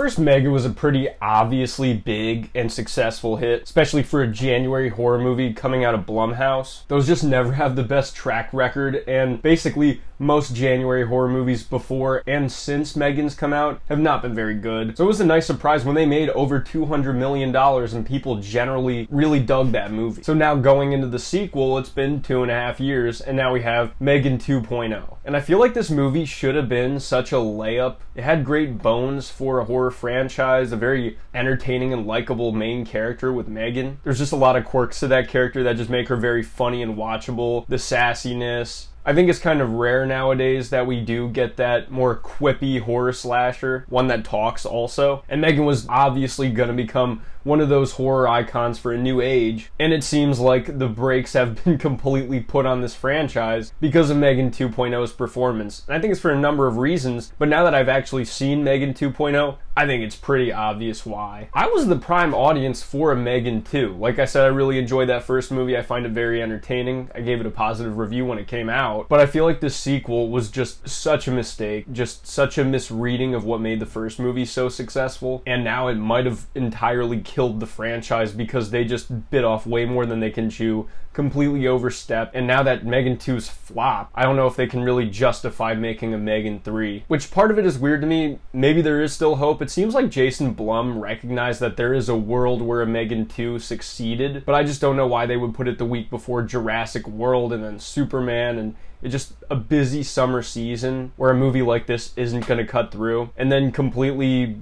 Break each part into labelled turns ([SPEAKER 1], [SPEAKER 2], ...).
[SPEAKER 1] first M3AN was a pretty obviously big and successful hit, especially for a January horror movie coming out of Blumhouse. Those just never have the best track record, and basically most January horror movies before and since M3AN's come out have not been very good. So it was a nice surprise when they made over $200 million and people generally really dug that movie. So now going into the sequel, it's been 2.5 years and now we have M3AN 2.0. And I feel like this movie should have been such a layup. It had great bones for a horror franchise, a very entertaining and likable main character with M3AN. There's just a lot of quirks to that character that just make her very funny and watchable. The sassiness. I think it's kind of rare nowadays that we do get that more quippy horror slasher, one that talks also. And M3AN was obviously going to become one of those horror icons for a new age, and it seems like the brakes have been completely put on this franchise because of M3AN 2.0's performance. And I think it's for a number of reasons, but now that I've actually seen M3AN 2.0, I think it's pretty obvious why. I was the prime audience for M3AN 2. Like I said, I really enjoyed that first movie. I find it very entertaining. I gave it a positive review when it came out, but I feel like the sequel was just such a mistake, just such a misreading of what made the first movie so successful, and now it might have entirely killed the franchise because they just bit off way more than they can chew, completely overstepped, and now that M3AN 2's flop, I don't know if they can really justify making a M3AN 3, which part of it is weird to me. Maybe there is still hope. It seems like Jason Blum recognized that there is a world where a M3AN 2 succeeded, but I just don't know why they would put it the week before Jurassic World and then Superman, and it's just a busy summer season where a movie like this isn't going to cut through, and then completely,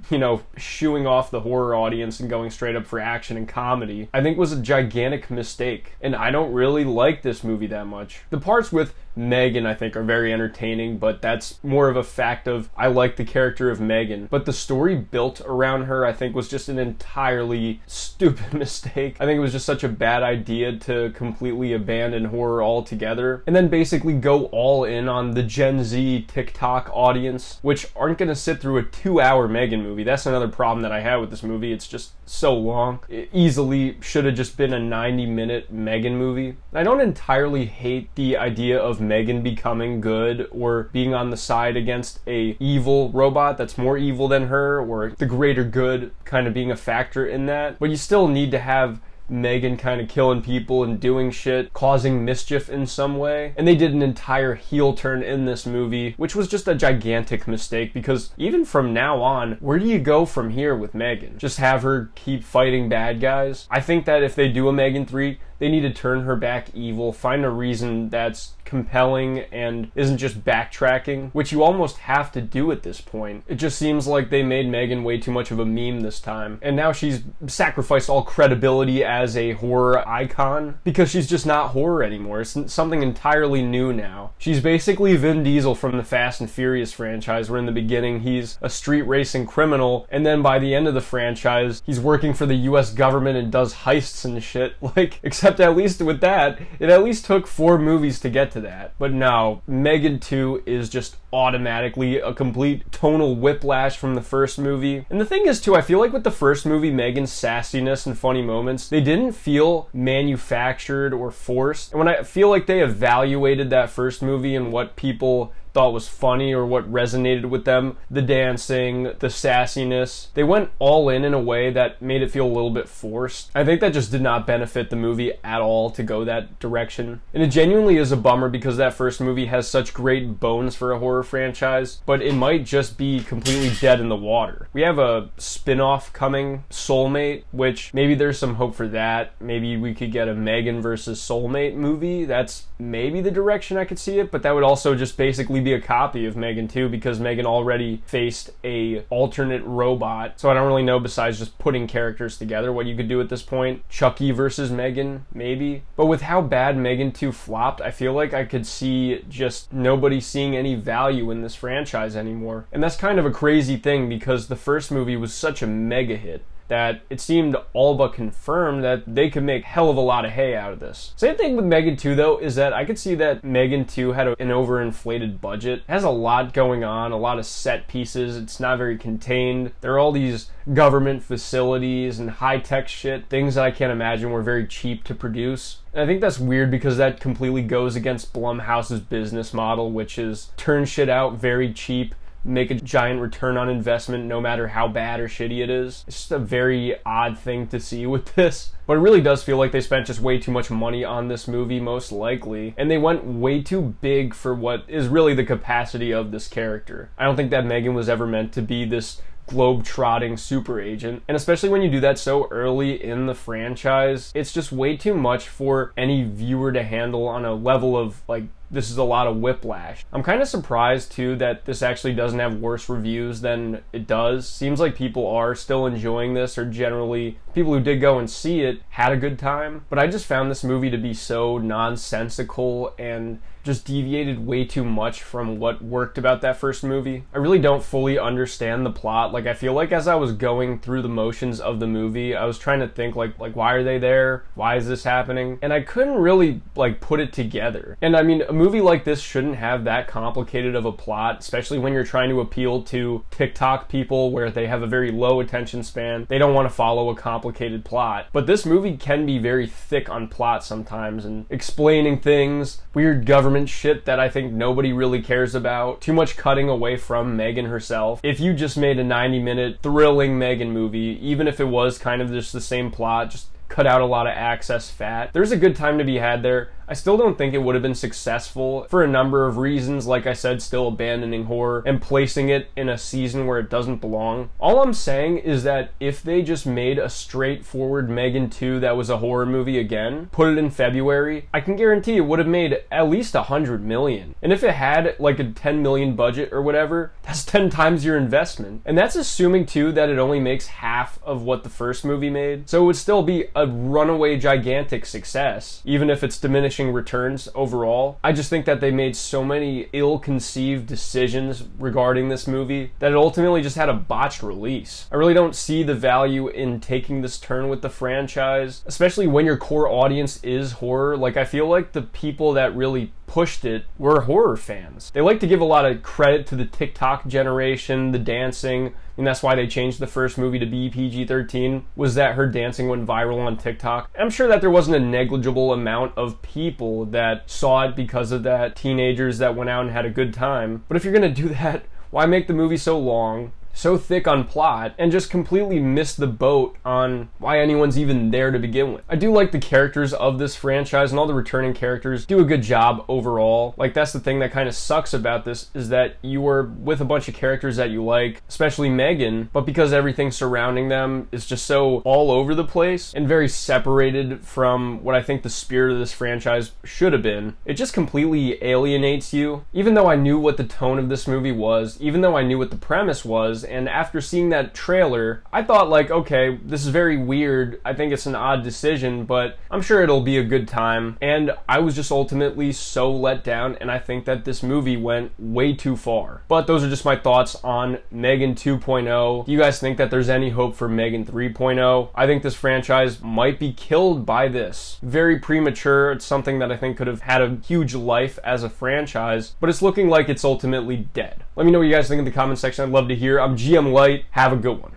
[SPEAKER 1] shooing off the horror audience and going straight up for action and comedy, I think was a gigantic mistake, and I don't really like this movie that much. The parts with M3AN, I think, are very entertaining, but that's more of a fact of I like the character of M3AN. But the story built around her, I think, was just an entirely stupid mistake. I think it was just such a bad idea to completely abandon horror altogether, and then basically go all in on the Gen Z TikTok audience, which aren't going to sit through a 2-hour M3AN movie. That's another problem that I had with this movie. It's just so long. It easily should have just been a 90-minute M3AN movie. I don't entirely hate the idea of M3AN becoming good or being on the side against a evil robot that's more evil than her, or the greater good kind of being a factor in that, but you still need to have M3AN kind of killing people and doing shit, causing mischief in some way. And they did an entire heel turn in this movie, which was just a gigantic mistake, because even from now on, where do you go from here with M3AN? Just have her keep fighting bad guys? I think that if they do a M3AN 3, they need to turn her back evil, find a reason that's compelling and isn't just backtracking, which you almost have to do at this point. It just seems like they made M3AN way too much of a meme this time, and now she's sacrificed all credibility as a horror icon because she's just not horror anymore. It's something entirely new now. She's basically Vin Diesel from the Fast and Furious franchise, where in the beginning he's a street racing criminal, and then by the end of the franchise he's working for the US government and does heists and shit. Except at least with that, it at least took 4 movies to get to that. But no, M3AN 2 is just automatically a complete tonal whiplash from the first movie. And the thing is too, I feel like with the first movie, M3AN's sassiness and funny moments, they didn't feel manufactured or forced. And when I feel like they evaluated that first movie and what people thought was funny or what resonated with them, the dancing, the sassiness, they went all in a way that made it feel a little bit forced. I think that just did not benefit the movie at all to go that direction. And it genuinely is a bummer because that first movie has such great bones for a horror franchise, but it might just be completely dead in the water. We have a spin-off coming, Soulmate, which maybe there's some hope for that. Maybe we could get a M3AN versus Soulmate movie. That's maybe the direction I could see it, but that would also just basically be a copy of M3AN 2 because M3AN already faced a alternate robot, so I don't really know, besides just putting characters together, what you could do at this point. Chucky versus M3AN, maybe. But with how bad M3AN 2 flopped, I feel like I could see just nobody seeing any value in this franchise anymore. And that's kind of a crazy thing because the first movie was such a mega hit that it seemed all but confirmed that they could make hell of a lot of hay out of this. Same thing with M3AN 2 though, is that I could see that M3AN 2 had an overinflated budget. It has a lot going on, a lot of set pieces, it's not very contained. There are all these government facilities and high-tech shit, things that I can't imagine were very cheap to produce. And I think that's weird because that completely goes against Blumhouse's business model, which is turn shit out very cheap, make a giant return on investment no matter how bad or shitty it is. It's just a very odd thing to see with this. But it really does feel like they spent just way too much money on this movie, most likely. And they went way too big for what is really the capacity of this character. I don't think that Megan was ever meant to be this globe-trotting super agent, and especially when you do that so early in the franchise, it's just way too much for any viewer to handle on a level of, like, this is a lot of whiplash. I'm kind of surprised too that this actually doesn't have worse reviews than it does. Seems like people are still enjoying this, or generally people who did go and see it had a good time. But I just found this movie to be so nonsensical and just deviated way too much from what worked about that first movie. I really don't fully understand the plot. Like, I feel like as I was going through the motions of the movie, I was trying to think like why are they there? Why is this happening? And I couldn't really like put it together. And I mean, a movie like this shouldn't have that complicated of a plot, especially when you're trying to appeal to TikTok people where they have a very low attention span. They don't want to follow a complicated plot. But this movie can be very thick on plot sometimes and explaining things, weird government shit that I think nobody really cares about, too much cutting away from Megan herself. If you just made a 90-minute thrilling Megan movie, even if it was kind of just the same plot, just cut out a lot of excess fat, there's a good time to be had there. I still don't think it would have been successful for a number of reasons. Like I said, still abandoning horror and placing it in a season where it doesn't belong. All I'm saying is that if they just made a straightforward Megan 2 that was a horror movie again, put it in February, I can guarantee it would have made at least $100 million. And if it had like a $10 million budget or whatever, that's 10 times your investment. And that's assuming too that it only makes half of what the first movie made. So it would still be a runaway gigantic success, even if it's diminishing returns overall. I just think that they made so many ill-conceived decisions regarding this movie that it ultimately just had a botched release. I really don't see the value in taking this turn with the franchise, especially when your core audience is horror. Like, I feel like the people that really pushed it were horror fans. They like to give a lot of credit to the TikTok generation, the dancing, and that's why they changed the first movie to be PG-13, was that her dancing went viral on TikTok. I'm sure that there wasn't a negligible amount of people that saw it because of that, teenagers that went out and had a good time. But if you're gonna do that, why make the movie so long, so thick on plot, and just completely miss the boat on why anyone's even there to begin with? I do like the characters of this franchise, and all the returning characters do a good job overall. Like, that's the thing that kind of sucks about this, is that you are with a bunch of characters that you like, especially Megan, but because everything surrounding them is just so all over the place and very separated from what I think the spirit of this franchise should have been, it just completely alienates you. Even though I knew what the tone of this movie was, even though I knew what the premise was, and after seeing that trailer, I thought like, okay, this is very weird. I think it's an odd decision, but I'm sure it'll be a good time. And I was just ultimately so let down, and I think that this movie went way too far. But those are just my thoughts on Megan 2.0. Do you guys think that there's any hope for Megan 3.0? I think this franchise might be killed by this. Very premature. It's something that I think could have had a huge life as a franchise, but it's looking like it's ultimately dead. Let me know what you guys think in the comment section. I'd love to hear. I'm GM Light. Have a good one.